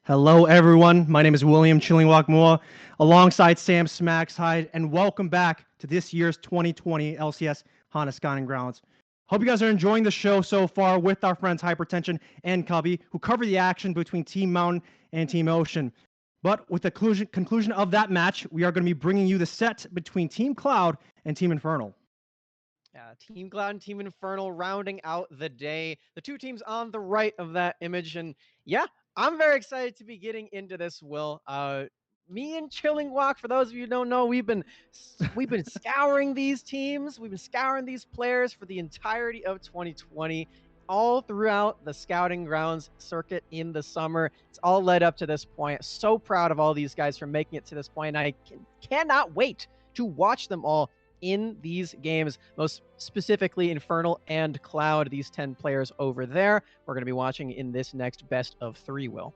Hello, everyone. My name is William Chillingwalk Moa, alongside Sam Smacks Hyde, and welcome back to this year's 2020 LCS Honda Scotting Grounds. Hope you guys are enjoying the show so far with our friends Hypertension and Cubby, who cover the action between Team Mountain and Team Ocean. But with the conclusion of that match, we are going to be bringing you the set between Team Cloud and Team Infernal. Team Cloud and Team Infernal rounding out the day. The two teams on the right of that image. And yeah, I'm very excited to be getting into this, Will. Me and Chilling Walk, for those of you who don't know, we've been scouring these teams. We've been scouring these players for the entirety of 2020, all throughout the scouting grounds circuit in the summer. It's all led up to this point. So proud of all these guys for making it to this point. And I cannot wait to watch them all in these games, most specifically Infernal and Cloud, these 10 players over there. We're going to be watching in this next best of 3, Will.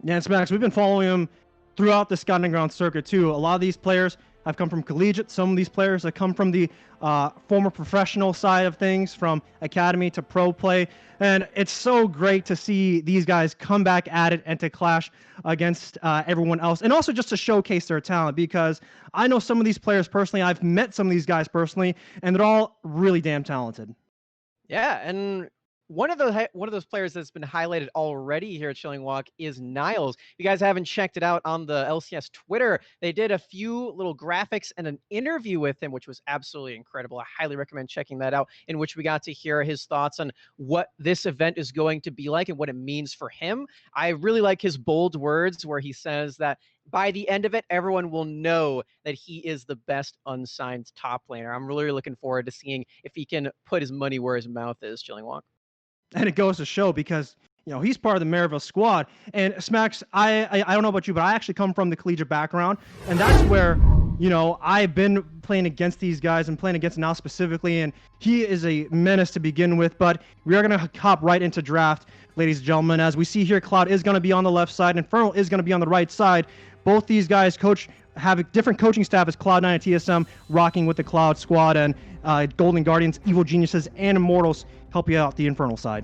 Yeah, and Smacks, we've been following them throughout the Scotting Ground circuit too. A lot of these players have come from collegiate. Some of these players have come from the former professional side of things, from academy to pro play. And it's so great to see these guys come back at it and to clash against everyone else. And also just to showcase their talent, because I know some of these players personally. I've met some of these guys personally, and they're all really damn talented. Yeah, and one of those players that's been highlighted already here at Chilling Walk is Niles. If you guys haven't checked it out on the LCS Twitter, they did a few little graphics and an interview with him, which was absolutely incredible. I highly recommend checking that out, in which we got to hear his thoughts on what this event is going to be like and what it means for him. I really like his bold words where he says that by the end of it, everyone will know that he is the best unsigned top laner. I'm really looking forward to seeing if he can put his money where his mouth is, Chilling Walk. And it goes to show, because he's part of the Maryville squad. And Smacks, I don't know about you, but I actually come from the collegiate background, and that's where I've been playing against these guys and playing against Now specifically, and he is a menace to begin with. But we are going to hop right into draft, ladies and gentlemen. As we see here, Cloud is going to be on the left side, and Infernal is going to be on the right side. Both these guys have a different coaching staff as Cloud9 and TSM, rocking with the Cloud squad, and Golden Guardians, Evil Geniuses, and Immortals help you out the Infernal side.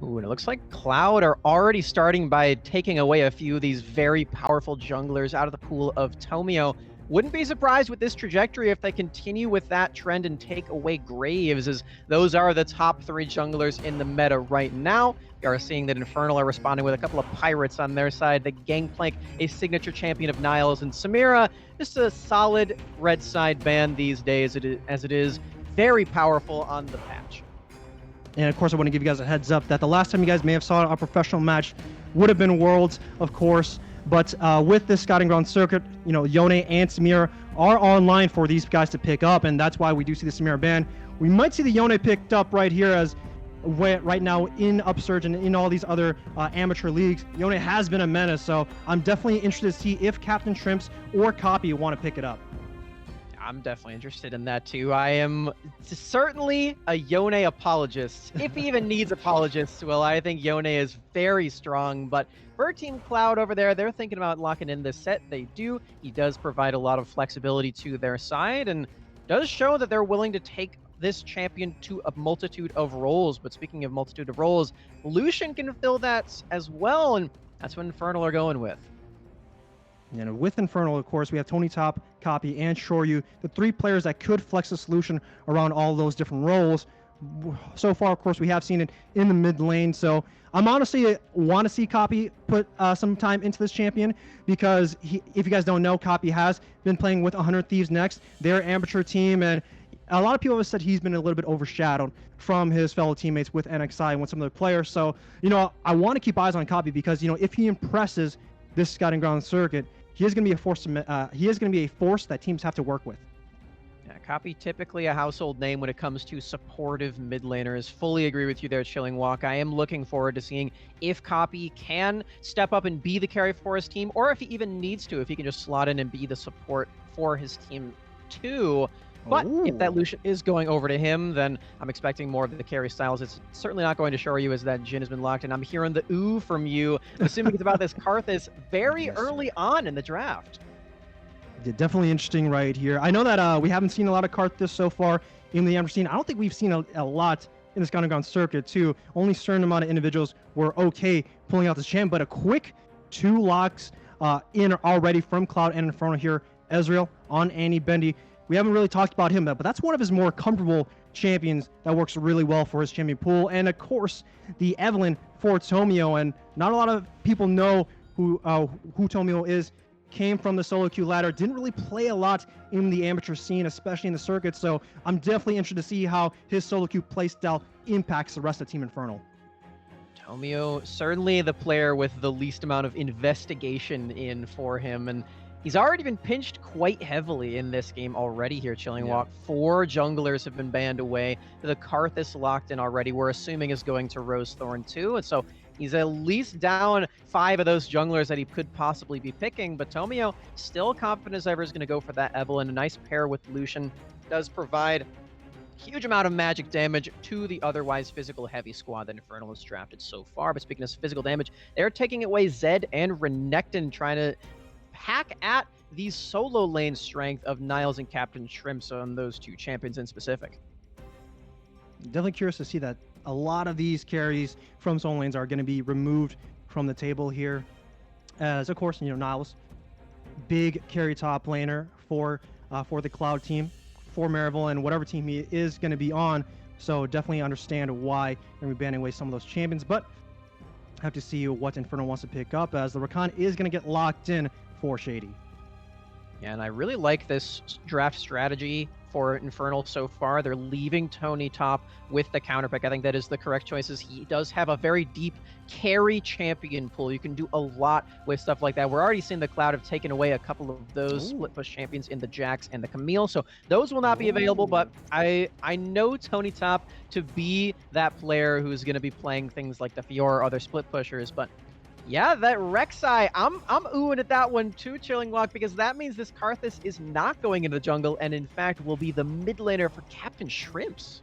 Ooh, and it looks like Cloud are already starting by taking away a few of these very powerful junglers out of the pool of Tomio. Wouldn't be surprised with this trajectory if they continue with that trend and take away Graves, as those are the top 3 junglers in the meta right now. We are seeing that Infernal are responding with a couple of Pirates on their side. The Gangplank, a signature champion of Niles, and Samira, just a solid red side ban these days, as it is very powerful on the patch. And of course, I want to give you guys a heads up that the last time you guys may have saw a professional match would have been Worlds, of course. But with this Scotting Ground circuit, Yone and Samira are online for these guys to pick up, and that's why we do see the Samira ban. We might see the Yone picked up right here, as right now in Upsurge and in all these other amateur leagues, Yone has been a menace. So I'm definitely interested to see if Captain Shrimps or Copy want to pick it up. I'm definitely interested in that too. I am certainly a Yone apologist, if he even needs apologists. Well, I think Yone is very strong, but for Team Cloud over there, they're thinking about locking in this set. They do. He does provide a lot of flexibility to their side, and does show that they're willing to take this champion to a multitude of roles. But speaking of multitude of roles, Lucian can fill that as well, and that's what Infernal are going with. And with Infernal, of course, we have Tony Top, Copy, and Shoryu, the 3 players that could flex the solution around all those different roles. So far, of course, we have seen it in the mid lane. So I'm honestly want to see Copy put some time into this champion, because if you guys don't know, Copy has been playing with 100 Thieves Next, their amateur team, and a lot of people have said he's been a little bit overshadowed from his fellow teammates with NXI and with some of the players. So, I want to keep eyes on Copy, because, if he impresses this Scotting Ground circuit, he is going to be a force. He is going to be a force that teams have to work with. Yeah, Copy, typically a household name when it comes to supportive mid laners. Fully agree with you there, Chilling Walk. I am looking forward to seeing if Copy can step up and be the carry for his team, or if he even needs to, if he can just slot in and be the support for his team too. But if that Lucian is going over to him, then I'm expecting more of the carry styles. It's certainly not going to show you as that Jhin has been locked, and I'm hearing the ooh from you, assuming it's about this Karthus very early on in the draft. Yeah, definitely interesting right here. I know that we haven't seen a lot of Karthus so far in the amateur scene. I don't think we've seen a lot in the Scouting Ground circuit too. Only a certain amount of individuals were okay pulling out this champ, but a quick 2 locks in already from Cloud and Infernal here. Ezreal on Annie Bendy. We haven't really talked about him, but that's one of his more comfortable champions that works really well for his champion pool. And of course, the Evelyn for Tomio. And not a lot of people know who Tomio is. Came from the solo queue ladder, didn't really play a lot in the amateur scene, especially in the circuit. So I'm definitely interested to see how his solo queue playstyle impacts the rest of Team Infernal. Tomio, certainly the player with the least amount of investigation in for him, and he's already been pinched quite heavily in this game already here, Chilling Walk. 4 junglers have been banned away. The Karthus locked in already, we're assuming is going to Rosethorn too, and so he's at least down 5 of those junglers that he could possibly be picking, but Tomio, still confident as ever, is going to go for that Evelyn. A nice pair with Lucian does provide huge amount of magic damage to the otherwise physical heavy squad that Infernal has drafted so far. But speaking of physical damage, they're taking away Zed and Renekton, trying to hack at the solo lane strength of Niles and Captain Shrimps on those 2 champions in specific. Definitely curious to see that a lot of these carries from solo lanes are going to be removed from the table here. As of course, Niles, big carry top laner for the Cloud team, for Marival and whatever team he is going to be on. So definitely understand why they're going to be banning away some of those champions, but have to see what Infernal wants to pick up, as the Rakan is going to get locked in for Shady. Yeah, and I really like this draft strategy for Infernal so far. They're leaving Tony top with the counter pick. I think that is the correct choices. He does have a very deep carry champion pool. You can do a lot with stuff like that. We're already seeing the Cloud have taken away a couple of those split push champions in the Jax and the Camille, so those will not be available, but I know Tony top to be that player who's going to be playing things like the Fiora or other split pushers. But yeah, that Rek'Sai, I'm oohing at that one too, Chilling Walk, because that means this Karthus is not going into the jungle, and in fact will be the mid laner for Captain Shrimps.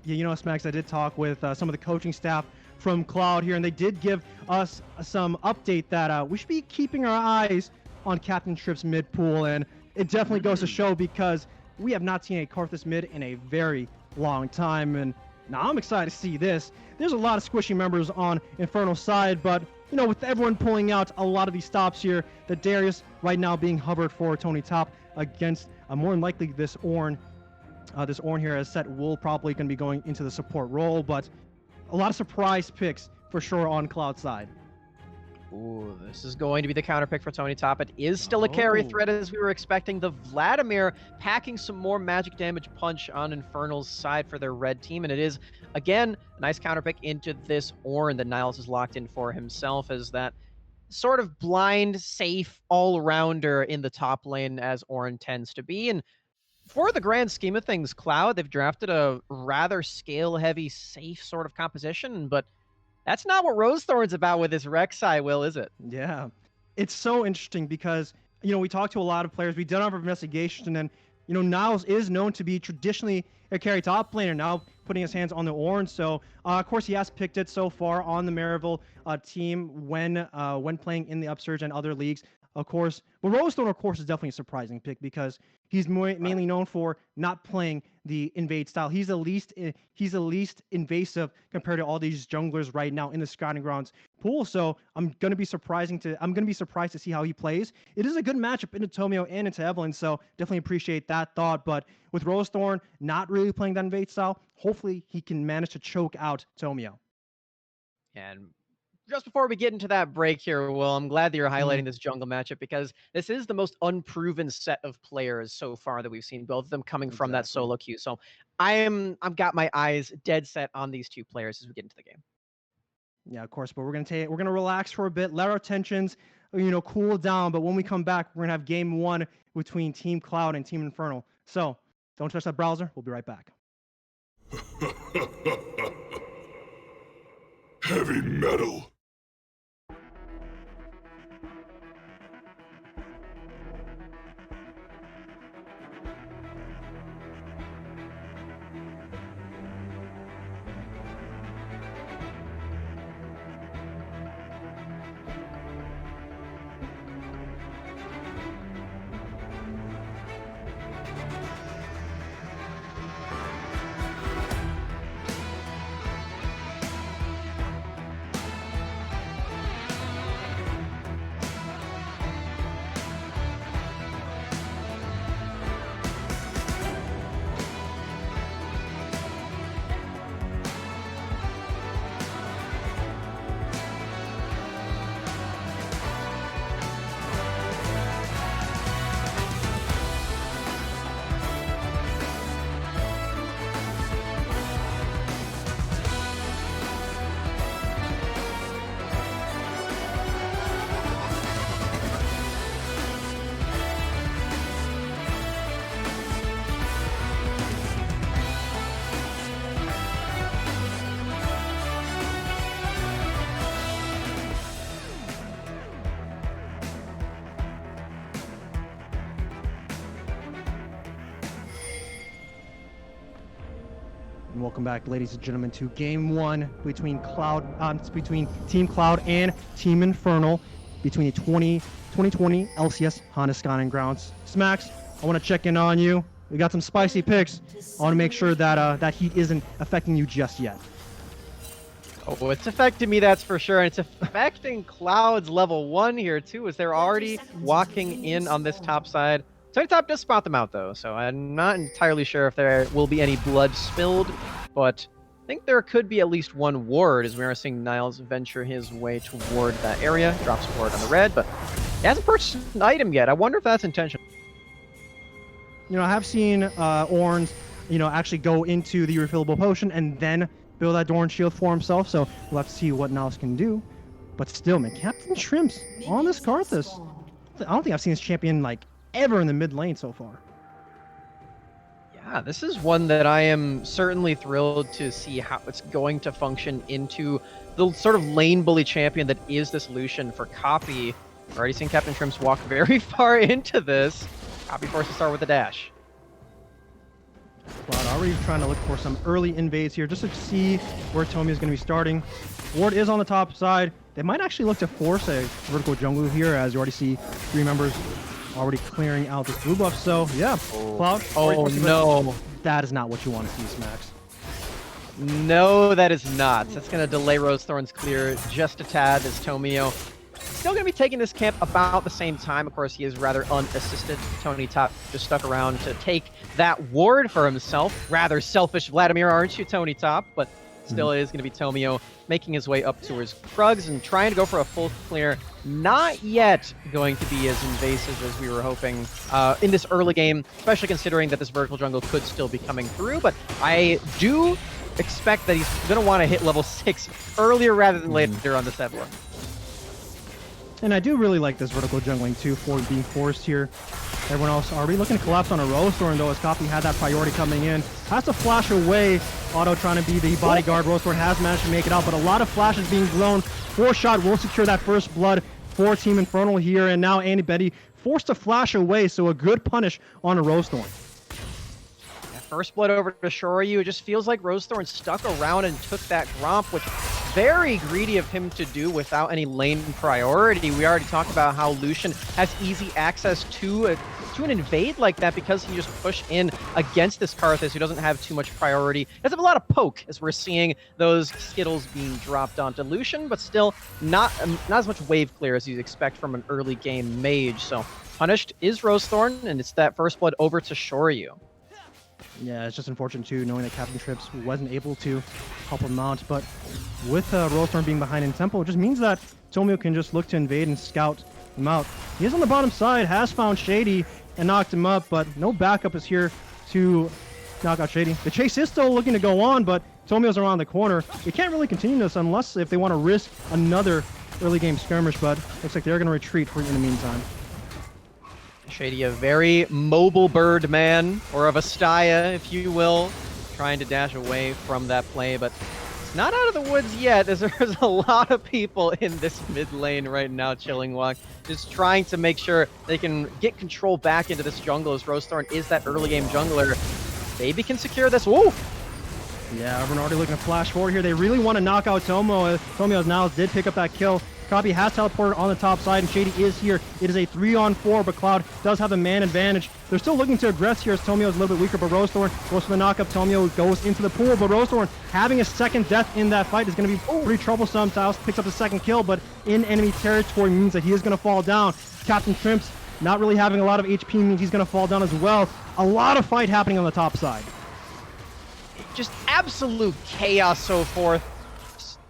Yeah, Smax, I did talk with some of the coaching staff from Cloud here, and they did give us some update that we should be keeping our eyes on Captain Shrimp's mid pool, and it definitely goes to show, because we have not seen a Karthus mid in a very long time, and now I'm excited to see this. There's a lot of squishy members on Infernal's side, but with everyone pulling out a lot of these stops here, the Darius right now being hovered for Tony top against more than likely this Ornn. This Ornn here, as set, will probably going to be going into the support role, but a lot of surprise picks for sure on Cloud side. Ooh, this is going to be the counter pick for Tony top. It is still a carry threat as we were expecting. The Vladimir packing some more magic damage punch on Infernal's side for their red team, and it is, again, a nice counter pick into this Ornn that Niles is locked in for himself as that sort of blind, safe all-rounder in the top lane, as Ornn tends to be. And for the grand scheme of things, Cloud, they've drafted a rather scale-heavy, safe sort of composition, but that's not what Rosethorn's about with his Rek'Sai, Will, is it? Yeah. It's so interesting because, we talked to a lot of players. We've done our investigation, and, Niles is known to be traditionally a carry top laner, now putting his hands on the Ornn. So, of course, he has picked it so far on the Marival team when playing in the Upsurge and other leagues. Of course, but Rosethorn, of course, is definitely a surprising pick because he's mainly known for not playing the invade style. He's the least invasive compared to all these junglers right now in the Scouting Grounds pool. So I'm gonna be surprised to see how he plays. It is a good matchup into Tomio and into Evelyn, so definitely appreciate that thought. But with Rosethorn not really playing that invade style, hopefully he can manage to choke out Tomio. And just before we get into that break here, Will, I'm glad that you're highlighting this jungle matchup, because this is the most unproven set of players so far that we've seen, both of them coming from that solo queue. So I've got my eyes dead set on these 2 players as we get into the game. Yeah, of course, but we're gonna relax for a bit, let our tensions, cool down. But when we come back, we're gonna have game 1 between Team Cloud and Team Infernal. So don't touch that browser. We'll be right back. Heavy metal. Welcome back, ladies and gentlemen, to Game 1 between between Team Cloud and Team Infernal, between the 2020 LCS Honda Skyline Grounds. Smacks, I want to check in on you. We got some spicy picks. I want to make sure that that heat isn't affecting you just yet. Oh, it's affecting me, that's for sure. And it's affecting Cloud's level 1 here, too, as they're already walking in on this top side. Tony Top does spot them out, though, so I'm not entirely sure if there will be any blood spilled, but I think there could be at least one ward, as we are seeing Niles venture his way toward that area. Drops a ward on the red, but he hasn't purchased an item yet. I wonder if that's intentional. You know, I have seen Ornn, actually go into the refillable potion and then build that Dorn shield for himself, so we'll have to see what Niles can do. But still, man, Captain Shrimps on this Karthus. I don't think I've seen this champion, ever in the mid lane so far. Yeah, this is one that I am certainly thrilled to see how it's going to function into the sort of lane bully champion that is this Lucian for Copy. We're already seeing Captain Shrimps walk very far into this. Copy forced to start with a dash. Cloud already trying to look for some early invades here just to see where Tomio is going to be starting. Ward is on the top side. They might actually look to force a vertical jungle here, as you already see 3 members already clearing out this blue buff. So yeah, Cloud. Oh no. That is not what you want to see, Smacks. No, that is not. That's going to delay Rosethorn's clear just a tad, as Tomio still going to be taking this camp about the same time. Of course, he is rather unassisted. Tony Top just stuck around to take that ward for himself. Rather selfish Vladimir, aren't you, Tony Top? But still, it is going to be Tomio making his way up towards Krugs and trying to go for a full clear. Not yet going to be as invasive as we were hoping in this early game, especially considering that this vertical jungle could still be coming through. But I do expect that he's going to want to hit level 6 earlier rather than later on the set board. And I do really like this vertical jungling too for being forced here. Everyone else already looking to collapse on a Rosethorn, though, as Copy had that priority coming in. Has to flash away. Otto trying to be the bodyguard. Rosethorn has managed to make it out, but a lot of flashes being blown. 4-shot will secure that first blood for Team Infernal here, and now Andy Betty forced to flash away, so a good punish on a Rosethorn. Yeah, first blood over to Shoryu. It just feels like Rosethorn stuck around and took that Gromp, which very greedy of him to do without any lane priority. We already talked about how Lucian has easy access to an invade like that because he just pushed in against this Karthus who doesn't have too much priority. Doesn't have a lot of poke, as we're seeing those Skittles being dropped onto Lucian, but still not as much wave clear as you'd expect from an early game mage. So punished is Rosethorn, and it's that first blood over to Shoryu. Yeah, it's just unfortunate too, knowing that Captain Trips wasn't able to help him out. But with Rosethorn being behind in tempo, it just means that Tomio can just look to invade and scout him out. He is on the bottom side, has found Shady and knocked him up, but no backup is here to knock out Shady. The chase is still looking to go on, but Tomio's around the corner. They can't really continue this unless if they want to risk another early game skirmish, but looks like they're going to retreat in the meantime. Shady, a very mobile bird man, or a Vastaya, if you will, trying to dash away from that play, but it's not out of the woods yet, as there's a lot of people in this mid lane right now, Chilling Walk, just trying to make sure they can get control back into this jungle, as Rosethorn is that early game jungler. Maybe can secure this. Woo! Yeah, everyone already looking to flash forward here. They really want to knock out Tomo. Tomio's now did pick up that kill. Copy has teleported on the top side, and Shady is here. It is a 3-on-4, but Cloud does have the man advantage. They're still looking to aggress here as Tomio is a little bit weaker, but Rosethorn goes for the knockup. Tomio goes into the pool, but Rosethorn having a second death in that fight is going to be pretty troublesome. Taos picks up the second kill, but in enemy territory means that he is going to fall down. Captain Shrimps not really having a lot of HP means he's going to fall down as well. A lot of fight happening on the top side. Just absolute chaos so forth.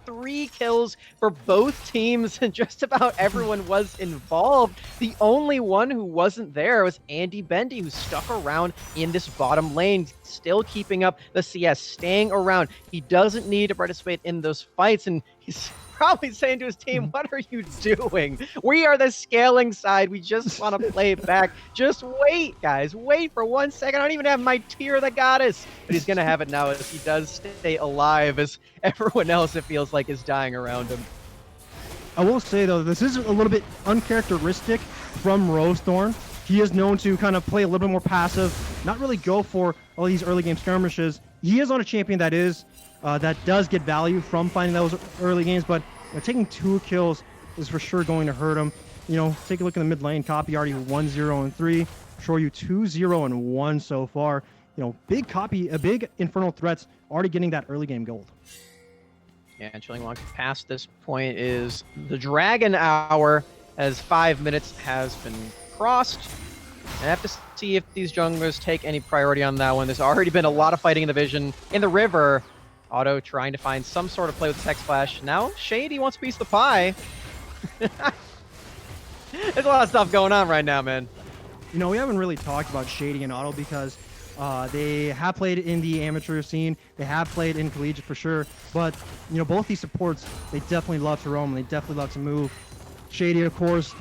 3 kills for both teams, and just about everyone was involved. The only one who wasn't there was Andy Bendy, who stuck around in this bottom lane, still keeping up the CS, staying around. He doesn't need to participate in those fights, and he's probably saying to his team, what are you doing? We are the scaling side. We just want to play it back. Just wait, guys. Wait for 1 second. I don't even have my Tear the Goddess. But he's going to have it now as he does stay alive, as everyone else, it feels like, is dying around him. I will say, though, this is a little bit uncharacteristic from Rosethorn. He is known to kind of play a little bit more passive, not really go for all these early game skirmishes. he is on a champion that does get value from finding those early games, but taking 2 kills is for sure going to hurt him. Take a look in the mid lane. Copy already 1-0-3. Shoryu 2-0-1 so far. Big Infernal threats already getting that early game gold. Yeah, and Chilling Walk past this point is the Dragon Hour, as 5 minutes has been crossed. I have to see if these junglers take any priority on that one. There's already been a lot of fighting in the vision. In the river, Otto trying to find some sort of play with Tech Splash. Now, Shady wants a piece of the pie. There's a lot of stuff going on right now, man. We haven't really talked about Shady and Otto because they have played in the amateur scene. They have played in collegiate for sure. But, both these supports, they definitely love to roam. They definitely love to move. Shady, of course,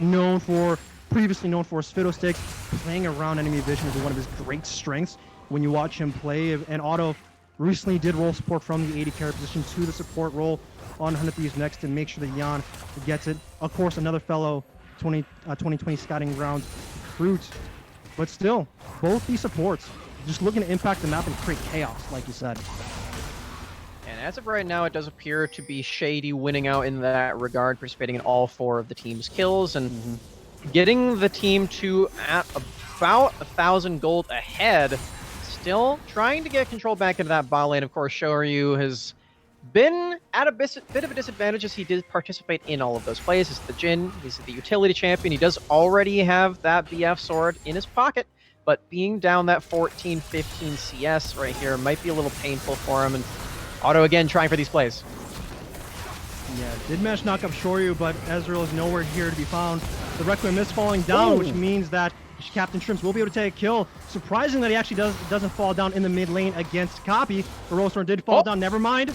previously known for his Fiddlesticks. Playing around enemy vision is one of his great strengths when you watch him play. And Otto recently did role support from the AD carry position to the support role on 100 Thieves next to make sure that Jan gets it. Of course, another fellow 2020 scouting grounds recruit. But still, both these supports just looking to impact the map and create chaos, like you said. And as of right now, it does appear to be Shady winning out in that regard, participating in all 4 of the team's kills and getting the team to at about 1,000 gold ahead. Still trying to get control back into that bot lane. Of course, Shoryu has been at a bit of a disadvantage as he did participate in all of those plays. He's the Jhin, he's the utility champion. He does already have that BF sword in his pocket, but being down that 14, 15 CS right here might be a little painful for him. And Otto again trying for these plays. Yeah, did manage to knock up Shoryu, but Ezreal is nowhere here to be found. The Requiem is falling down, which means that Captain Shrimps will be able to take a kill. Surprising that he actually doesn't fall down in the mid lane against Copy. The Rollstorm did fall down, never mind.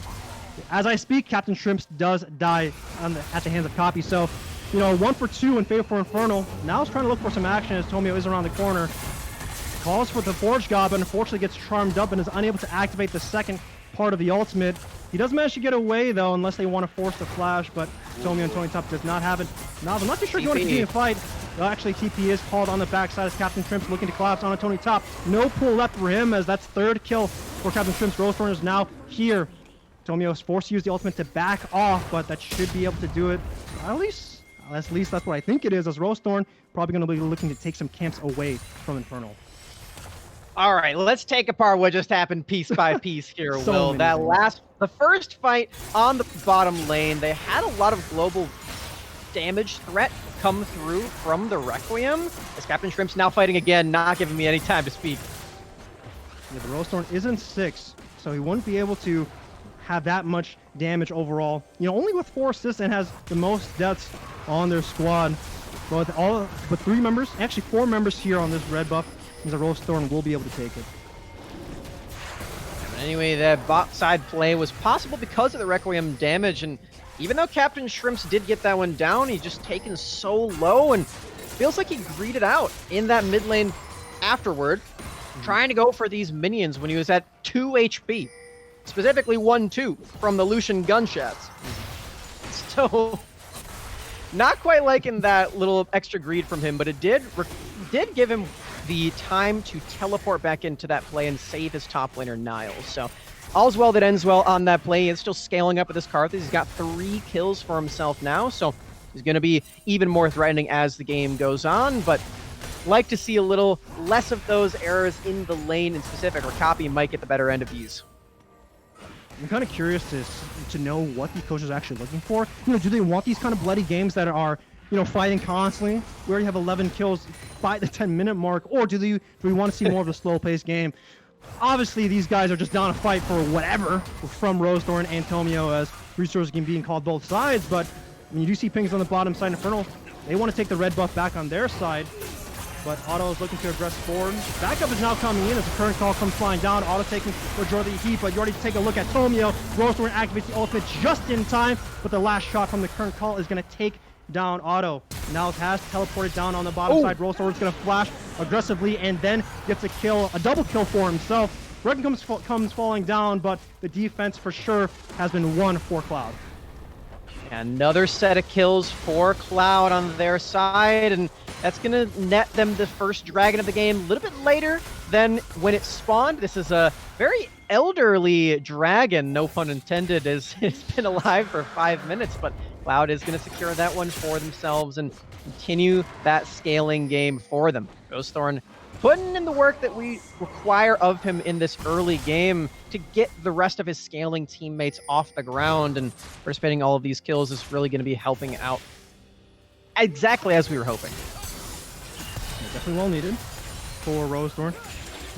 As I speak, Captain Shrimps does die at the hands of Copy. So, 1 for 2 in favor for Infernal. Now he's trying to look for some action as Tomio is around the corner. Calls for the Forge God, but unfortunately gets charmed up and is unable to activate the second part of the ultimate. He does manage to get away, though, unless they want to force the flash, but Tomio and Tony Top does not have it. Now, I'm not too sure if you want to continue to fight. Actually, TP is called on the backside as Captain Shrimps looking to collapse on a Tony Top. No pull left for him, as that's 3rd kill for Captain Shrimps. Rollstorm is now here. Tomio is forced to use the ultimate to back off, but that should be able to do it. At least that's what I think it is, as Rollstorm probably going to be looking to take some camps away from Infernal. All right, let's take apart what just happened piece by piece here, Will. The first fight on the bottom lane, they had a lot of global damage threat come through from the Requiem, as Captain Shrimp's now fighting again, not giving me any time to speak. Yeah, the Rollstorm isn't 6, so he wouldn't be able to have that much damage overall. Only with 4 assists and has the most deaths on their squad. But 3 members, actually 4 members here on this red buff, and the Rollstorm will be able to take it. But anyway, that bot side play was possible because of the Requiem damage, and even though Captain Shrimps did get that one down, he's just taken so low and feels like he greeted out in that mid lane afterward, trying to go for these minions when he was at 2 HP. Specifically 1-2 from the Lucian gunshots. So, not quite liking that little extra greed from him, but it did give him the time to teleport back into that play and save his top laner Niles. So, all's well that ends well on that play. He's still scaling up with this Karthus. He's got 3 kills for himself now, so he's going to be even more threatening as the game goes on, but like to see a little less of those errors in the lane in specific, or Copy might get the better end of these. I'm kind of curious to know what the coaches are actually looking for. Do they want these kind of bloody games that are, fighting constantly? We already have 11 kills by the 10-minute mark, or do we want to see more of a slow-paced game? Obviously, these guys are just down to fight for whatever from Rollstorm and Tomio, as resources can being called both sides. But when you do see pings on the bottom side, Infernal, they want to take the red buff back on their side. But Otto is looking to aggress forward. Backup is now coming in as the current call comes flying down. Otto taking majority of the heat, but you already take a look at Tomio. Rollstorm activates the ultimate just in time, but the last shot from the current call is going to take down Otto. Now has teleported down on the bottom side. Rollstorm is going to flash aggressively and then gets a kill, a double kill for himself. Reckon comes falling down, but the defense for sure has been won for Cloud. Another set of kills for Cloud on their side, and that's going to net them the first dragon of the game a little bit later then when it spawned, this is a very elderly dragon, no pun intended, as it's been alive for 5 minutes, but Cloud is going to secure that one for themselves and continue that scaling game for them. Ghostthorn putting in the work that we require of him in this early game to get the rest of his scaling teammates off the ground, and participating all of these kills is really going to be helping out exactly as we were hoping. Definitely well needed for Ghostthorn.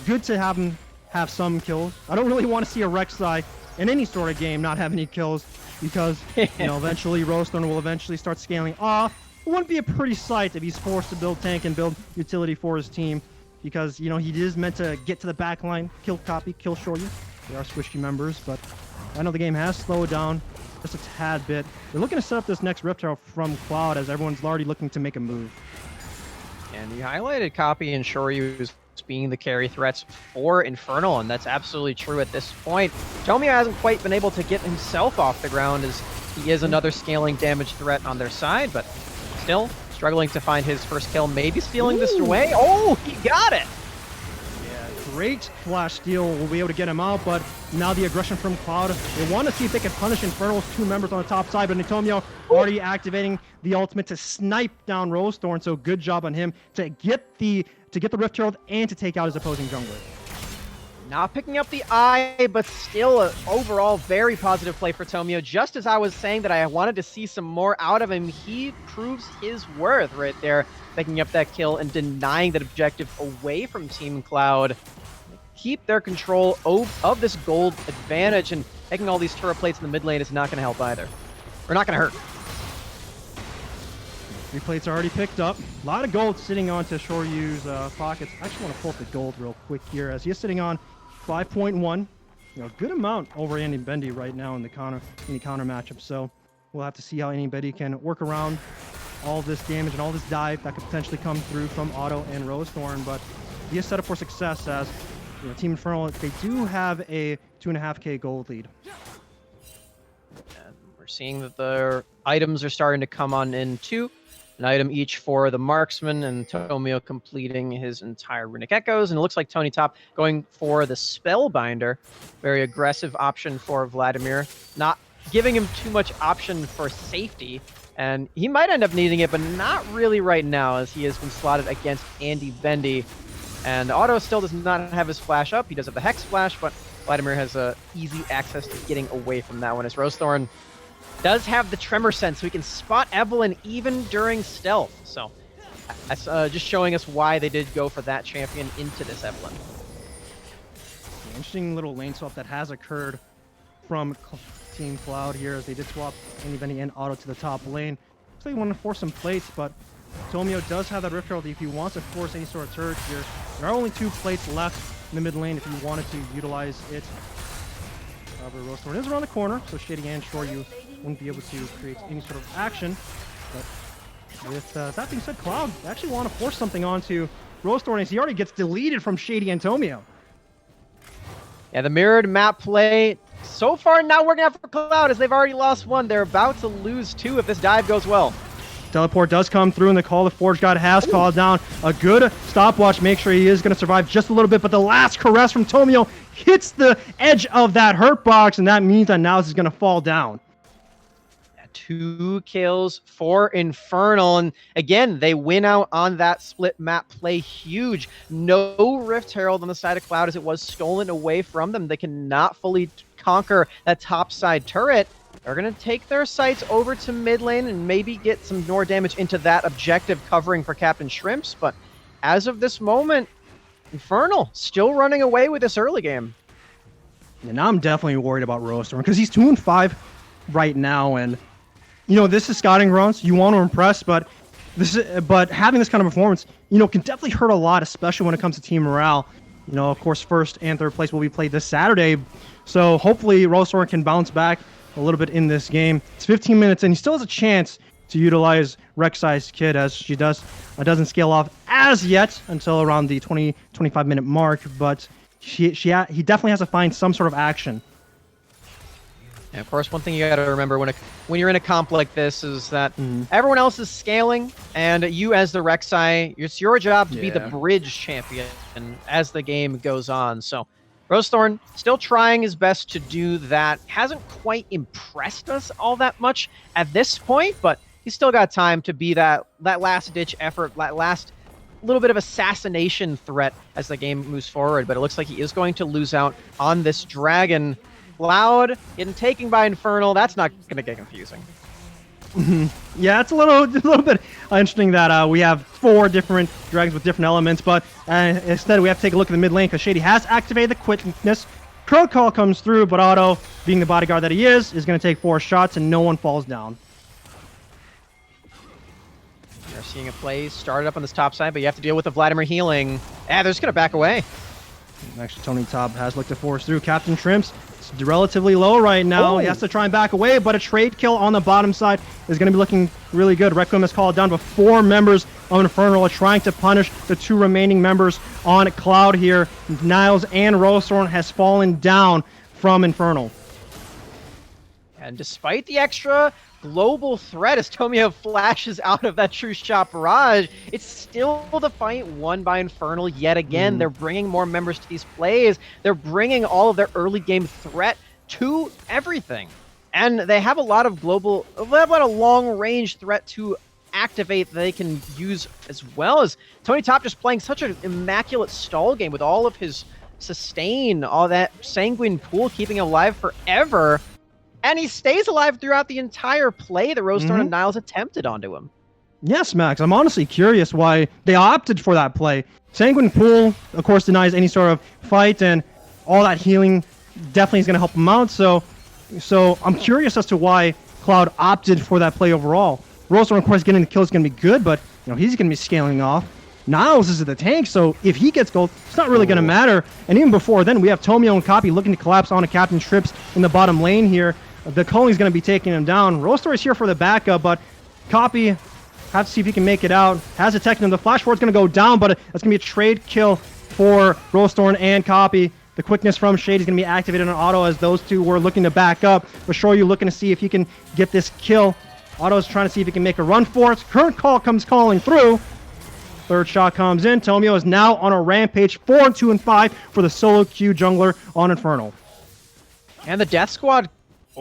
Good to have him have some kills. I don't really want to see a Rek'Sai in any sort of game not have any kills, because eventually Ghostthorn will eventually start scaling off. It wouldn't be a pretty sight if he's forced to build tank and build utility for his team, because he is meant to get to the back line, kill Copy, kill Shoryu. They are squishy members, but I know the game has slowed down just a tad bit. They're looking to set up this next Rift Herald from Cloud, as everyone's already looking to make a move. And you highlighted Copy and Shoryu as being the carry threats for Infernal, and that's absolutely true at this point. Tomio hasn't quite been able to get himself off the ground, as he is another scaling damage threat on their side, but still struggling to find his first kill, maybe stealing this away. Oh, he got it! Yeah, great flash steal will be able to get him out, but now the aggression from Cloud. They want to see if they can punish Infernal's 2 members on the top side, but Tomio already activating the ultimate to snipe down Ghostthorn, so good job on him to get the Rift Herald and to take out his opposing jungler. Not picking up the eye, but still an overall very positive play for Tomio. Just as I was saying that I wanted to see some more out of him, he proves his worth right there, picking up that kill and denying that objective away from Team Cloud. Keep their control of this gold advantage, and taking all these turret plates in the mid lane is not going to help either. Or not going to hurt. 3 plates are already picked up. A lot of gold sitting onto Shoryu's pockets. I actually want to pull up the gold real quick here, as he is sitting on 5.1. Good amount over Andy Bendy right now in the counter matchup. So we'll have to see how Andy Bendy can work around all this damage and all this dive that could potentially come through from Otto and Ghostthorn. But he is set up for success, as Team Infernal, they do have a 2.5k gold lead. And we're seeing that their items are starting to come on in too. An item each for the marksman, and Tomio completing his entire runic echoes. And it looks like Tony Top going for the spellbinder. Very aggressive option for Vladimir, not giving him too much option for safety. And he might end up needing it, but not really right now, as he has been slotted against Andy Bendy. And Otto still does not have his flash up. He does have the Hex Splash, but Vladimir has easy access to getting away from that one, as Ghostthorn does have the tremor sense, so he can spot Evelyn even during stealth. So that's just showing us why they did go for that champion into this Evelyn. Interesting little lane swap that has occurred from Team Cloud here, as they did swap Andy Bendy and Otto to the top lane. Looks like they want to force some plates, but Tomio does have that Rift Herald if he wants to force any sort of turret here. There are only 2 plates left in the mid lane if you wanted to utilize it. However, Ghostthorn is around the corner, so Shady and Shoryu wouldn't be able to create any sort of action. But with that being said, Cloud actually want to force something onto Ghostthorn, as he already gets deleted from Shady and Tomio. Yeah, the mirrored map play so far not working out for Cloud, as they've already lost 1. They're about to lose 2 if this dive goes well. Teleport does come through, and the Call of Forge God has called down. A good stopwatch, make sure he is going to survive just a little bit, but the last caress from Tomio hits the edge of that hurt box, and that means that now this is going to fall down. 2 kills for Infernal, and again, they win out on that split map play. Huge. No Rift Herald on the side of Cloud, as it was stolen away from them. They cannot fully conquer that top side turret. They're going to take their sights over to mid lane and maybe get some more damage into that objective covering for Captain Shrimps, but as of this moment, Infernal still running away with this early game. And now I'm definitely worried about Ghostthorn, because he's 2-5 right now, and this is scouting grounds. You want to impress, but having this kind of performance, can definitely hurt a lot, especially when it comes to team morale. Of course, 1st and 3rd place will be played this Saturday, so hopefully Ghostthorn can bounce back a little bit in this game. It's 15 minutes, and he still has a chance to utilize Rek'Sai's kit, as she doesn't scale off as yet until around the 20-25 minute mark, but he definitely has to find some sort of action. And of course, one thing you got to remember when you're in a comp like this is that everyone else is scaling, and you as the Rek'Sai, it's your job to be the bridge champion as the game goes on. So Rosethorn still trying his best to do that. Hasn't quite impressed us all that much at this point, but he's still got time to be that last-ditch effort, that last little bit of assassination threat as the game moves forward. But it looks like he is going to lose out on this dragon. Cloud getting taken by Infernal. That's not going to get confusing. Yeah, it's a little bit interesting that we have 4 different dragons with different elements, but instead we have to take a look at the mid lane because Shady has activated the quickness. Protocol comes through, but Otto, being the bodyguard that he is going to take 4 shots and no one falls down. You're seeing a play started up on this top side, but you have to deal with the Vladimir healing. They're just going to back away. Actually, Tony Top has looked to force through. Captain Trimps is relatively low right now. He has to try and back away, but a trade kill on the bottom side is going to be looking really good. Requiem is called down, but 4 members of Infernal are trying to punish the 2 remaining members on Cloud here. Niles and Rosethorn has fallen down from Infernal. And despite the extra global threat as Tomio flashes out of that true shot barrage, it's still the fight won by Infernal yet again. They're bringing more members to these plays. They're bringing all of their early game threat to everything. And they have a lot of long range threat to activate that they can use, as well as Tony Top just playing such an immaculate stall game with all of his sustain, all that sanguine pool keeping him alive forever. And he stays alive throughout the entire play that Rosethorn and Niles attempted onto him. Yes, Max. I'm honestly curious why they opted for that play. Sanguine Pool, of course, denies any sort of fight, and all that healing definitely is going to help him out. So I'm curious as to why Cloud opted for that play overall. Rosethorn, of course, getting the kill is going to be good, but he's going to be scaling off. Niles is at the tank, so if he gets gold, it's not really going to matter. And even before then, we have Tomio and Copy looking to collapse onto Captain Trips in the bottom lane here. The Culling is going to be taking him down. Rosethorn is here for the backup, but Copy have to see if he can make it out. Has detected him. The flash forward's going to go down, but it's going to be a trade kill for Rosethorn and Copy. The quickness from Shade is going to be activated on Otto as those 2 were looking to back up. But Shoryu looking to see if he can get this kill. Otto's trying to see if he can make a run for it. Current call comes calling through. 3rd shot comes in. Tomio is now on a rampage. 4-2 and 5 for the solo queue jungler on Infernal. And the Death Squad.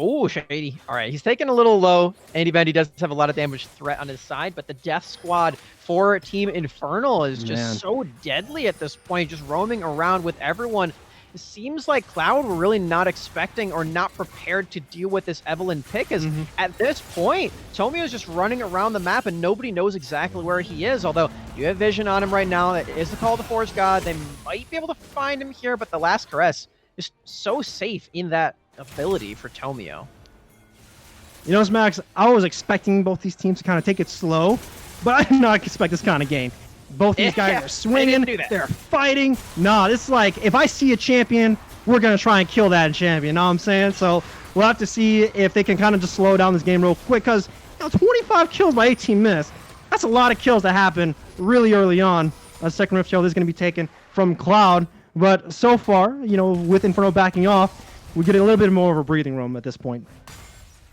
Oh, Shady. All right, he's taking a little low. Andy Bendy does have a lot of damage threat on his side, but the Death Squad for Team Infernal is just so deadly at this point, just roaming around with everyone. It seems like Cloud were really not expecting or not prepared to deal with this Evelyn pick, as at this point, Tomio is just running around the map and nobody knows exactly where he is, although you have vision on him right now. That is the Call of the Forest God. They might be able to find him here, but the Last Caress is so safe in that ability for Tomio. Max, I was expecting both these teams to kind of take it slow, but I did not expect this kind of game. Both these guys are swinging, they're fighting. Nah, it's like, if I see a champion, we're going to try and kill that champion, you know what I'm saying? So we'll have to see if they can kind of just slow down this game real quick, because 25 kills by 18 minutes, that's a lot of kills that happen really early on. A second Rift Shell is going to be taken from Cloud, but so far, with Inferno backing off, we get a little bit more of a breathing room at this point.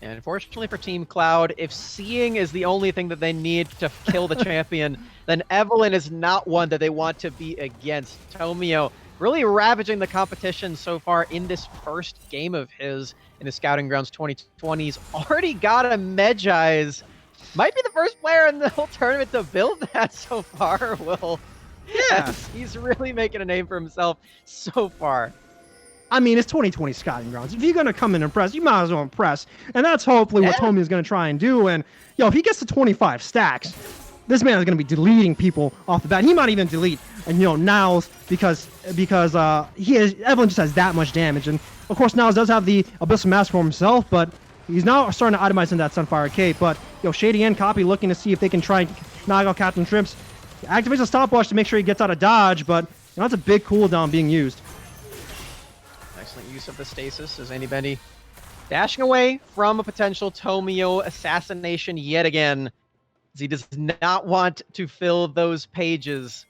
And unfortunately for Team Cloud, if seeing is the only thing that they need to kill the champion, then Evelyn is not one that they want to be against. Tomio really ravaging the competition so far in this first game of his in the Scouting Grounds 2020s. Already got a Medjai's. Might be the first player in the whole tournament to build that so far, Will. Yeah. He's really making a name for himself so far. I mean, it's 2020 Scouting Grounds. If you're going to come and impress, you might as well impress. And that's hopefully what Tomio is going to try and do. And, if he gets to 25 stacks, this man is going to be deleting people off the bat. He might even delete, Niles because Evelyn just has that much damage. And, of course, Niles does have the Abyssal Mask for himself, but he's now starting to itemize in that Sunfire Cape. But, Shady and Copy looking to see if they can try and knock out Captain Trips. Activates a stopwatch to make sure he gets out of dodge, but that's a big cooldown being used. Excellent use of the stasis as Andy Bendy dashing away from a potential Tomio assassination yet again, as he does not want to fill those pages.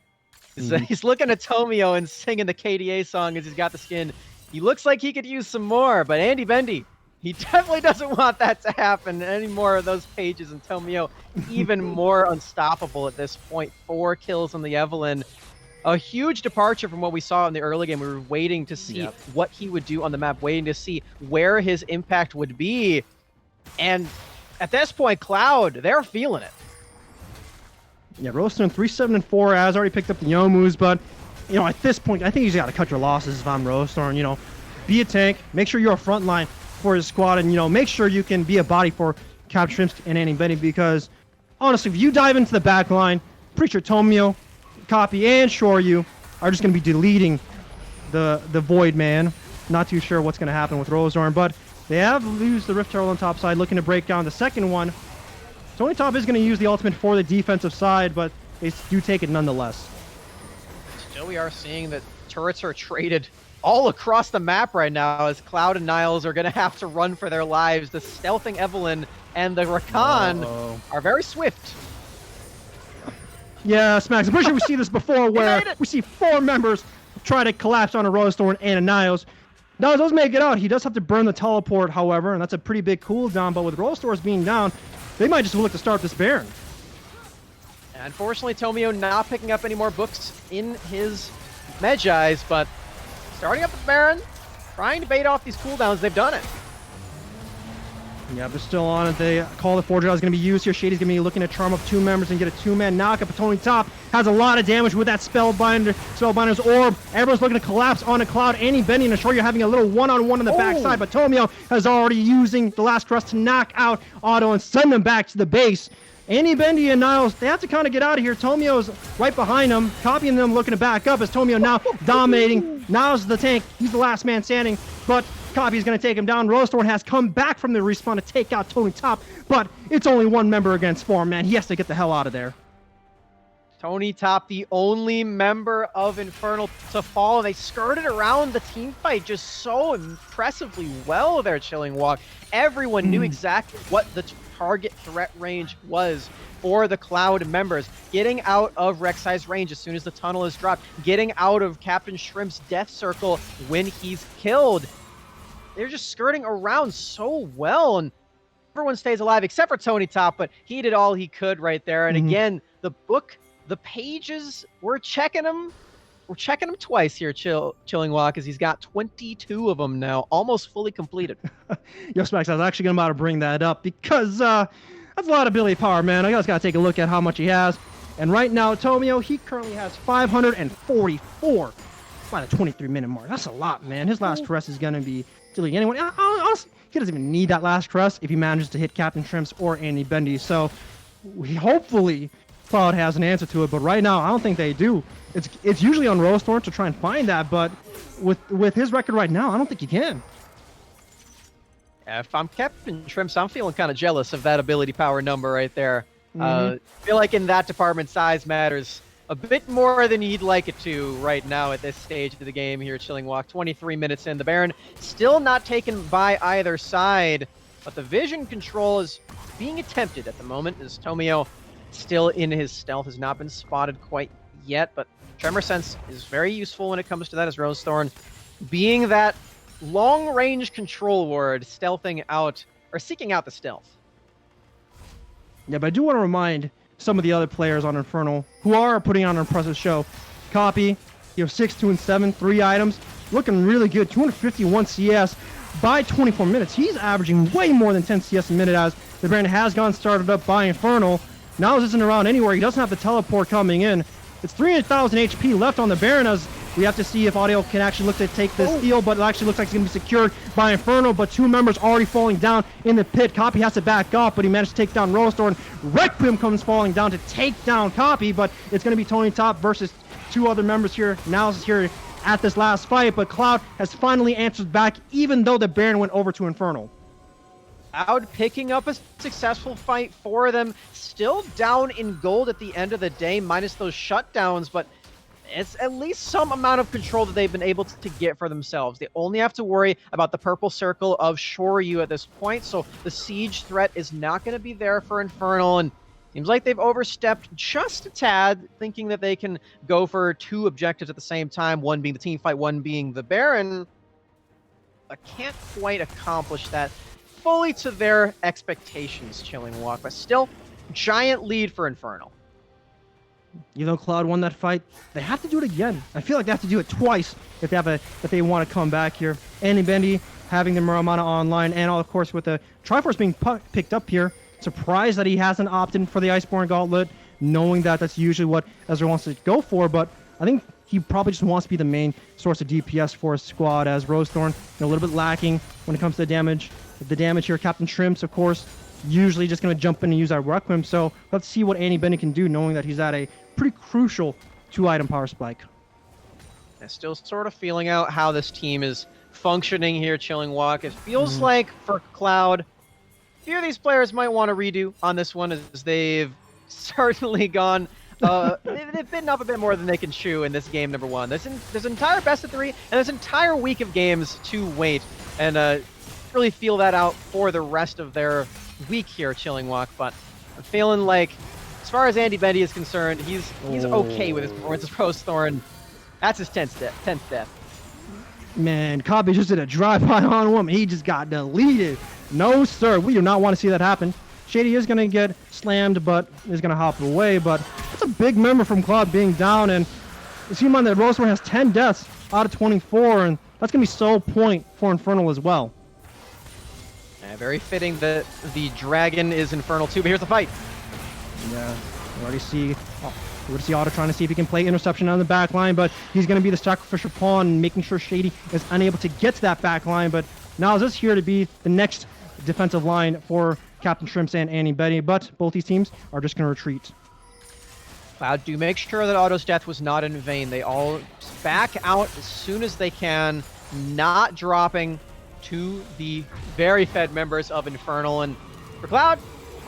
He's looking at Tomio and singing the KDA song as he's got the skin. He looks like he could use some more, but Andy Bendy, He definitely doesn't want that to happen. Any more of those pages, and Tomio even more unstoppable at this point. 4 kills on the Evelyn. A huge departure from what we saw in the early game. We were waiting to see what he would do on the map, waiting to see where his impact would be. And at this point, Cloud, they're feeling it. Yeah, Roaston 3-7-4 has already picked up the Yomus, but you know, at this point, I think you just got to cut your losses if I'm Roastorn. You know, be a tank, make sure you're a front line for his squad, and you know, make sure you can be a body for Captain Shrimps and anybody, because honestly, if you dive into the back line, pretty sure Tomio, Copy, and Shoryu are just going to be deleting the Void Man. Not too sure what's going to happen with Rosorn, but they have used the Rift Herald on top side, looking to break down the second one. Tony Top is going to use the ultimate for the defensive side, but they do take it nonetheless. Still, we are seeing that turrets are traded all across the map right now, as Cloud and Niles are going to have to run for their lives. The stealthing Evelyn and the Rakan are very swift. Yeah, Smacks, I'm pretty sure we see this before, where we see 4 members try to collapse on a Rosethorn and a Niles. Niles does make it out. He does have to burn the teleport, however, and that's a pretty big cooldown, but with Rosethorns being down, they might just look to start this Baron. Unfortunately, Tomio not picking up any more books in his Medjais, but starting up the Baron, trying to bait off these cooldowns. They've done it. Yeah, they're still on it. They call the Forger is going to be used here. Shady's going to be looking to charm up 2 members and get a 2-man knockup. But Tony Top has a lot of damage with that Spellbinder's orb. Everyone's looking to collapse on a Cloud. Annie, Benny, and Ashore, you're having a little one-on-one on the backside. But Tomio has already using the last thrust to knock out Otto and send them back to the base. Annie, Bendy, and Niles, they have to kind of get out of here. Tomio's right behind them, copying them, looking to back up as Tomio now dominating. Niles the tank. He's the last man standing, but Copy is going to take him down. Rosethorn has come back from the respawn to take out Tony Top, but it's only 1 member against 4, man. He has to get the hell out of there. Tony Top, the only member of Infernal to fall. They skirted around the team fight just so impressively well there, Chilling Walk. Everyone knew exactly what the target threat range was for the Cloud members. Getting out of Rek'Sai's range as soon as the tunnel is dropped. Getting out of Captain Shrimp's death circle when he's killed. They're just skirting around so well, and everyone stays alive except for Tony Top, but he did all he could right there. And again, the book, the pages, we're checking them. We're checking them twice here, Chilling Walk, because he's got 22 of them now, almost fully completed. Yo, Specs, I was actually about to bring that up because that's a lot of ability power, man. I just got to take a look at how much he has. And right now, Tomio, he currently has 544 by the 23-minute mark. That's a lot, man. His last caress is going to be deleting anyone. Honestly, he doesn't even need that last caress if he manages to hit Captain Shrimps or Andy Bendy. So hopefully Cloud has an answer to it, but right now I don't think they do. It's usually on Rosethorn to try and find that, but with his record right now, I don't think he can. If I'm Captain Shrimps, I'm feeling kind of jealous of that ability power number right there. I feel like in that department, size matters a bit more than you'd like it to right now at this stage of the game here, Chilling Walk. 23 minutes in. The Baron still not taken by either side, but the vision control is being attempted at the moment as Tomio still in his stealth, has not been spotted quite yet, but Tremor Sense is very useful when it comes to that, as Rosethorn being that long-range control ward, stealthing out, or seeking out the stealth. Yeah, but I do want to remind some of the other players on Infernal who are putting on an impressive show. Copy, you have 6, 2, and 7, 3 items, looking really good. 251 CS by 24 minutes. He's averaging way more than 10 CS a minute as the Baron has gone started up by Infernal. Niles isn't around anywhere. He doesn't have the teleport coming in. It's 300,000 HP left on the Baron as we have to see if Audio can actually look to take this steal, but it actually looks like it's going to be secured by Infernal, but 2 members already falling down in the pit. Copy has to back off, but he managed to take down Rosethorn. Requiem comes falling down to take down Copy, but it's going to be Tony Top versus 2 other members here. Niles is here at this last fight, but Cloud has finally answered back, even though the Baron went over to Infernal. Cloud picking up a successful fight for them. Still down in gold at the end of the day, minus those shutdowns, but it's at least some amount of control that they've been able to get for themselves. They only have to worry about the purple circle of Shoryu at this point, so the siege threat is not going to be there for Infernal, and seems like they've overstepped just a tad, thinking that they can go for 2 objectives at the same time, one being the team fight, one being the Baron. I can't quite accomplish that. fully to their expectations, Chilling Walk, but still, giant lead for Infernal. Even though Cloud won that fight, they have to do it again. I feel like they have to do it twice if they want to come back here. Andy Bendy having the Muramana online, and of course with the Triforce being picked up here. Surprised that he hasn't opted for the Iceborne Gauntlet, knowing that that's usually what Ezra wants to go for, but I think he probably just wants to be the main source of DPS for his squad, as Rosethorn a little bit lacking when it comes to the damage. The damage here, Captain Shrimps, of course, usually just going to jump in and use that Requiem, so let's see what Andy Bendy can do, knowing that he's at a pretty crucial 2-item power spike. I'm still sort of feeling out how this team is functioning here, Chilling Walk. It feels like for Cloud, a few of these players might want to redo on this one, as they've certainly gone they've bitten up a bit more than they can chew in this game number one. There's an entire best of 3 and there's an entire week of games to wait, and really feel that out for the rest of their week here, Chilling Walk. But I'm feeling like, as far as Andy Bendy is concerned, he's okay with his performance as Rosethorn. That's his 10th death. Man, Kabe just did a drive-by on him. He just got deleted. No, sir. We do not want to see that happen. Shady is going to get slammed, but is going to hop away. But that's a big member from Cloud being down. And you see, that Rosethorn has 10 deaths out of 24, and that's going to be so point for Infernal as well. Very fitting that the dragon is Infernal too, but here's the fight. Yeah, we already see Otto trying to see if he can play interception on the back line, but he's going to be the sacrificial pawn, making sure Shady is unable to get to that back line. But now is this here to be the next defensive line for Captain Shrimps and Andy Bendy, but both these teams are just going to retreat. Cloud do make sure that Otto's death was not in vain. They all back out as soon as they can, not dropping to the very fed members of Infernal. And for Cloud,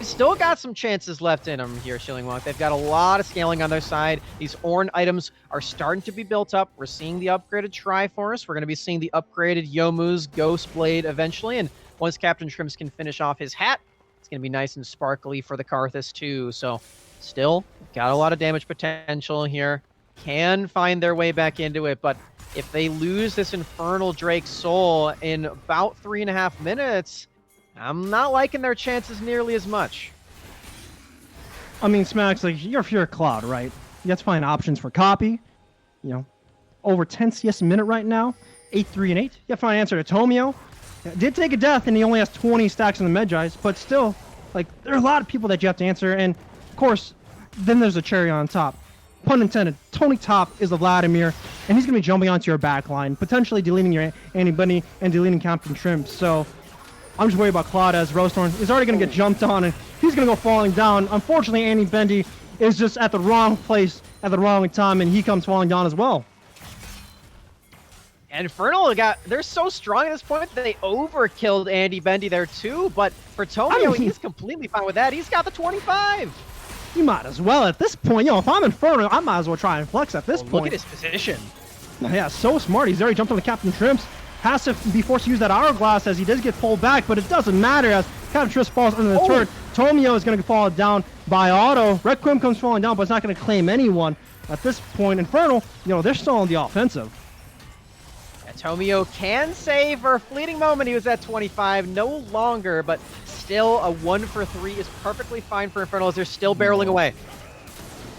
still got some chances left in them here, Chilling Walk. They've got a lot of scaling on their side. These Ornn items are starting to be built up. We're seeing the upgraded Triforce. We're going to be seeing the upgraded Yomu's Ghost Blade eventually. And once Captain Shrimps can finish off his hat, it's going to be nice and sparkly for the Karthus too. So still got a lot of damage potential here. Can find their way back into it, but if they lose this Infernal Drake Soul in about 3.5 minutes, I'm not liking their chances nearly as much. I mean, Smacks, like, you're a Cloud, right? You have to find options for copy. You know, over 10 CS a minute right now, 8-3 and 8. You have to find an answer to Tomio. Did take a death, and he only has 20 stacks in the Medjais, but still, like, there are a lot of people that you have to answer, and of course, then there's a cherry on top. Pun intended, Tony Top is the Vladimir, and he's going to be jumping onto your back line, potentially deleting your Andy Bendy and deleting Captain Shrimp. So I'm just worried about Cloud, as Rosethorn is already going to get jumped on, and he's going to go falling down. Unfortunately, Andy Bendy is just at the wrong place at the wrong time, and he comes falling down as well. And Infernal they're so strong at this point that they overkilled Andy Bendy there too, but for Tomio, he's completely fine with that. He's got the 25. You might as well at this point. You know, if I'm Infernal, I might as well try and flex at this point. Look at his position. Yeah, so smart. He's already jumped on the Captain Shrimps. Has to be forced to use that Hourglass as he does get pulled back, but it doesn't matter as Captain Shrimps falls under the turret. Tomio is going to fall down by Otto. Requiem comes falling down, but it's not going to claim anyone. At this point, Infernal, you know, they're still on the offensive. Tomio can save for a fleeting moment. He was at 25, no longer, but still a 1 for 3 is perfectly fine for Infernal as they're still barreling away.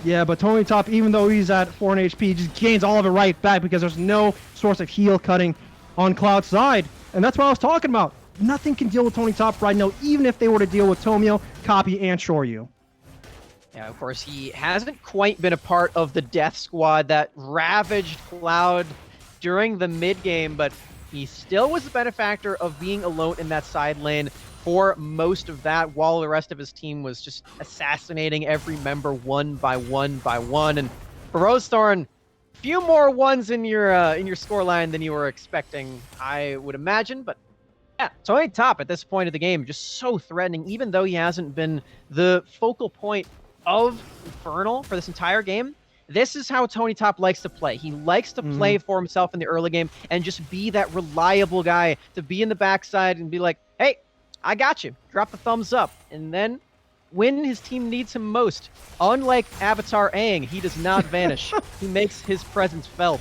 Yeah, but Tony Top, even though he's at 4 HP, just gains all of it right back because there's no source of heal cutting on Cloud's side. And that's what I was talking about. Nothing can deal with Tony Top right now, even if they were to deal with Tomio, Copy, and Shoryu. Yeah, of course, he hasn't quite been a part of the death squad that ravaged Cloud during the mid game, but he still was the benefactor of being alone in that side lane for most of that, while the rest of his team was just assassinating every member one by one by one. And for Rosethorn, a few more ones in your scoreline than you were expecting, I would imagine. But yeah, Tony Top at this point of the game, just so threatening, even though he hasn't been the focal point of Infernal for this entire game. This is how Tony Top likes to play. He likes to play for himself in the early game and just be that reliable guy to be in the backside and be like, hey, I got you. Drop the thumbs up. And then when his team needs him most, unlike Avatar Aang, he does not vanish. He makes his presence felt.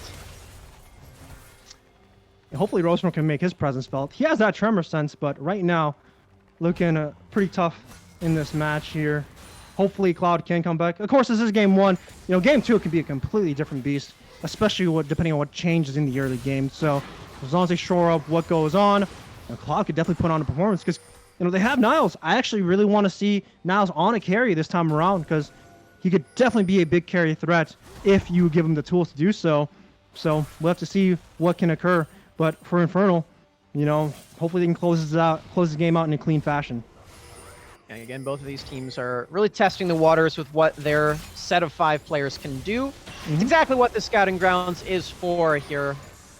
Hopefully Rosethorn can make his presence felt. He has that tremor sense, but right now, looking pretty tough in this match here. Hopefully Cloud can come back. Of course, this is game 1. Game 2 can be a completely different beast, especially depending on what changes in the early game. So as long as they shore up what goes on, Cloud could definitely put on a performance because they have Niles. I actually really want to see Niles on a carry this time around because he could definitely be a big carry threat if you give him the tools to do so. So we'll have to see what can occur. But for Infernal, hopefully they can close the game out in a clean fashion. And again, both of these teams are really testing the waters with what their set of 5 players can do. It's exactly what the Scouting Grounds is for here.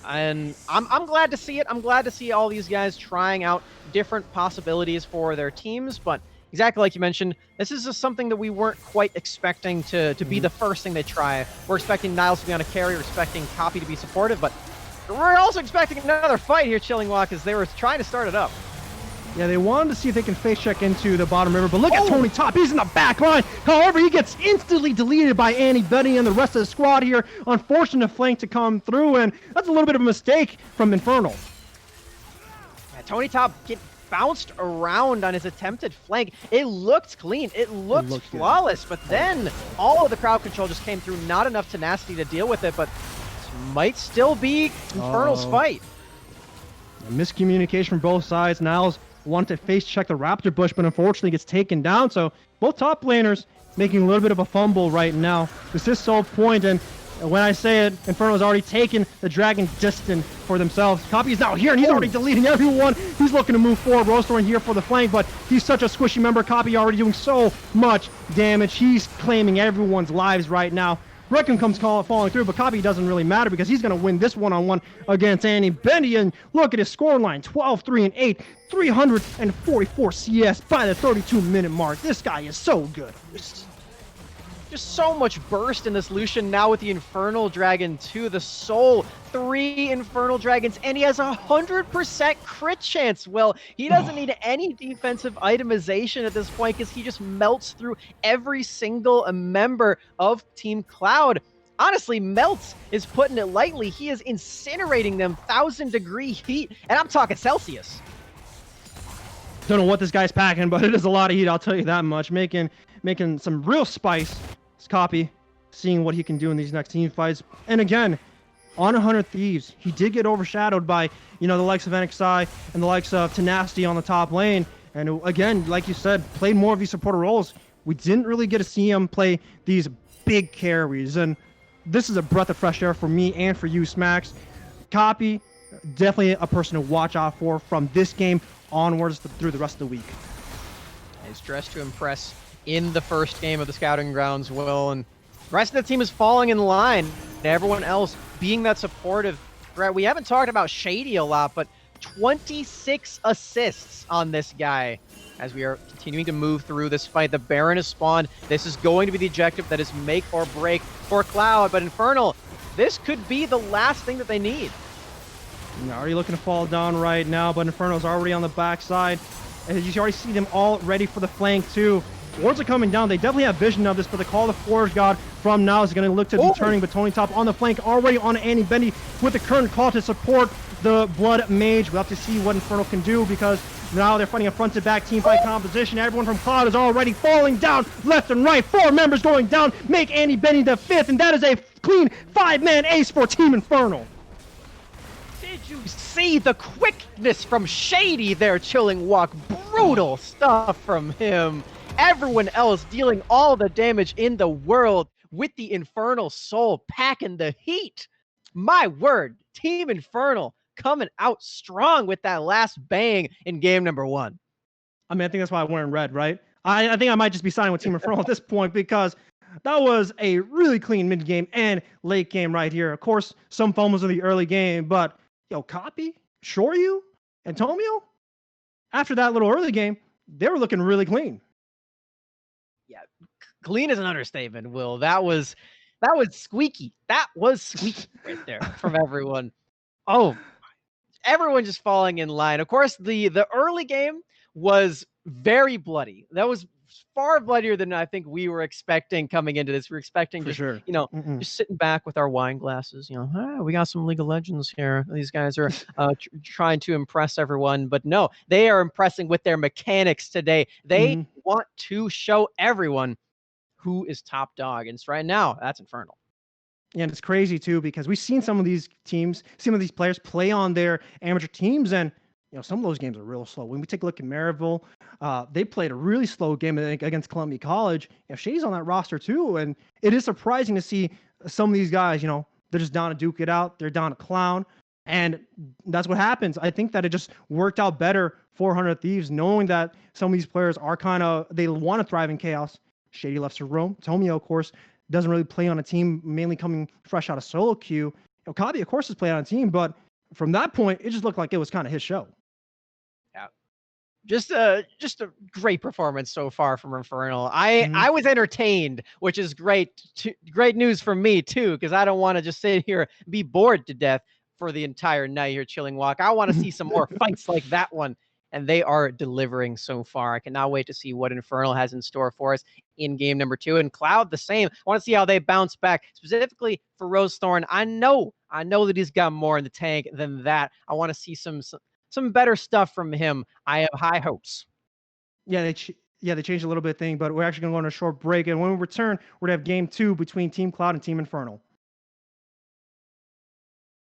And I'm glad to see it. I'm glad to see all these guys trying out different possibilities for their teams. But exactly like you mentioned, this is just something that we weren't quite expecting to be the first thing they try. We're expecting Niles to be on a carry, we're expecting Copy to be supportive, but we're also expecting another fight here, Chilling Walk, as they were trying to start it up. Yeah, they wanted to see if they can face check into the bottom river, but look at Tony Top. He's in the back line. However, he gets instantly deleted by Annie Benny and the rest of the squad here. Unfortunate flank to come through, and that's a little bit of a mistake from Infernal. Yeah, Tony Top get bounced around on his attempted flank. It looked clean. It looked flawless, but then all of the crowd control just came through. Not enough tenacity to deal with it, but this might still be Infernal's fight. Miscommunication from both sides. Niles wanted to face check the Raptor Bush, but unfortunately gets taken down. So both top laners making a little bit of a fumble right now. This is so point, and when I say it, Infernal's already taken the Dragon distant for themselves. Copy's now here, and he's already deleting everyone. He's looking to move forward. Rosethorn here for the flank, but he's such a squishy member. Copy already doing so much damage. He's claiming everyone's lives right now. Breckham comes falling through, but Copy doesn't really matter because he's going to win this one-on-one against Annie Bendy. And look at his scoreline, 12-3-8, 344 CS by the 32-minute mark. This guy is so good. Just so much burst in this Lucian now with the Infernal Dragon to the soul. 3 Infernal Dragons, and he has 100% crit chance. Well, he doesn't need any defensive itemization at this point because he just melts through every single member of Team Cloud. Honestly, Melts is putting it lightly. He is incinerating them 1,000-degree heat, and I'm talking Celsius. Don't know what this guy's packing, but it is a lot of heat, I'll tell you that much. Making some real spice. It's Copy, seeing what he can do in these next team fights. And again, on 100 Thieves, he did get overshadowed by, the likes of NXI and the likes of Tenacity on the top lane. And again, like you said, played more of these supporter roles. We didn't really get to see him play these big carries. And this is a breath of fresh air for me and for you, Smacks. Copy, definitely a person to watch out for from this game onwards through the rest of the week. He's dressed to impress in the first game of the Scouting Grounds, Will, and the rest of the team is falling in line. Everyone else being that supportive threat. We haven't talked about Shady a lot, but 26 assists on this guy as we are continuing to move through this fight. The Baron is spawned. This is going to be the objective that is make or break for Cloud, but Infernal, this could be the last thing that they need. Already looking to fall down right now, but Infernal's already on the backside. And you already see them all ready for the flank too. Wards are coming down. They definitely have vision of this, but the Call of Forge God from now is going to look to be turning, but Tony Top on the flank, already on Annie Bendy with the current call to support the Blood Mage. We'll have to see what Infernal can do because now they're fighting a front-to-back team fight composition. Everyone from Cloud is already falling down left and right. 4 members going down, make Annie Bendy the 5th, and that is a clean 5-man ace for Team Infernal. Did you see the quickness from Shady there, Chilling Walk? Brutal stuff from him. Everyone else dealing all the damage in the world with the Infernal Soul packing the heat. My word, Team Infernal coming out strong with that last bang in game number 1. I mean, I think that's why I'm wearing red, right? I think I might just be signing with Team Infernal at this point because that was a really clean mid-game and late game right here. Of course, some fumbles in the early game, but Copy, Shoryu, and Tomio, after that little early game, they were looking really clean. Yeah, clean is an understatement, Will. That was squeaky. That was squeaky right there from everyone. Oh, everyone just falling in line. Of course, the early game was very bloody. That was far bloodier than I think we were expecting coming into this. We were expecting For just, sure. just sitting back with our wine glasses, we got some League of Legends here. These guys are trying to impress everyone, but no, they are impressing with their mechanics today. They want to show everyone who is top dog. And right now, that's Infernal. And it's crazy too, because we've seen some of these teams, some of these players play on their amateur teams, and some of those games are real slow. When we take a look at Maryville, they played a really slow game against Columbia College. Shady's on that roster too, and it is surprising to see some of these guys. They're just down to duke it out. They're down to clown, and that's what happens. I think that it just worked out better for 100 Thieves, knowing that some of these players are they want to thrive in chaos. Shady left some room. Tomio, of course, doesn't really play on a team, mainly coming fresh out of solo queue. Kabi, of course, has played on a team, but from that point, it just looked like it was kind of his show. Yeah. Just a great performance so far from Infernal. I was entertained, which is great news for me too, because I don't want to just sit here and be bored to death for the entire night here chilling walk. I want to see some more fights like that one, and they are delivering so far. I cannot wait to see what Infernal has in store for us in game number 2. And Cloud the same. I want to see how they bounce back, specifically for Rosethorn. I know that he's got more in the tank than that. I want to see some better stuff from him. I have high hopes. Yeah, they changed a little bit thing, but we're actually going to go on a short break. And when we return, we're going to have game 2 between Team Cloud and Team Infernal.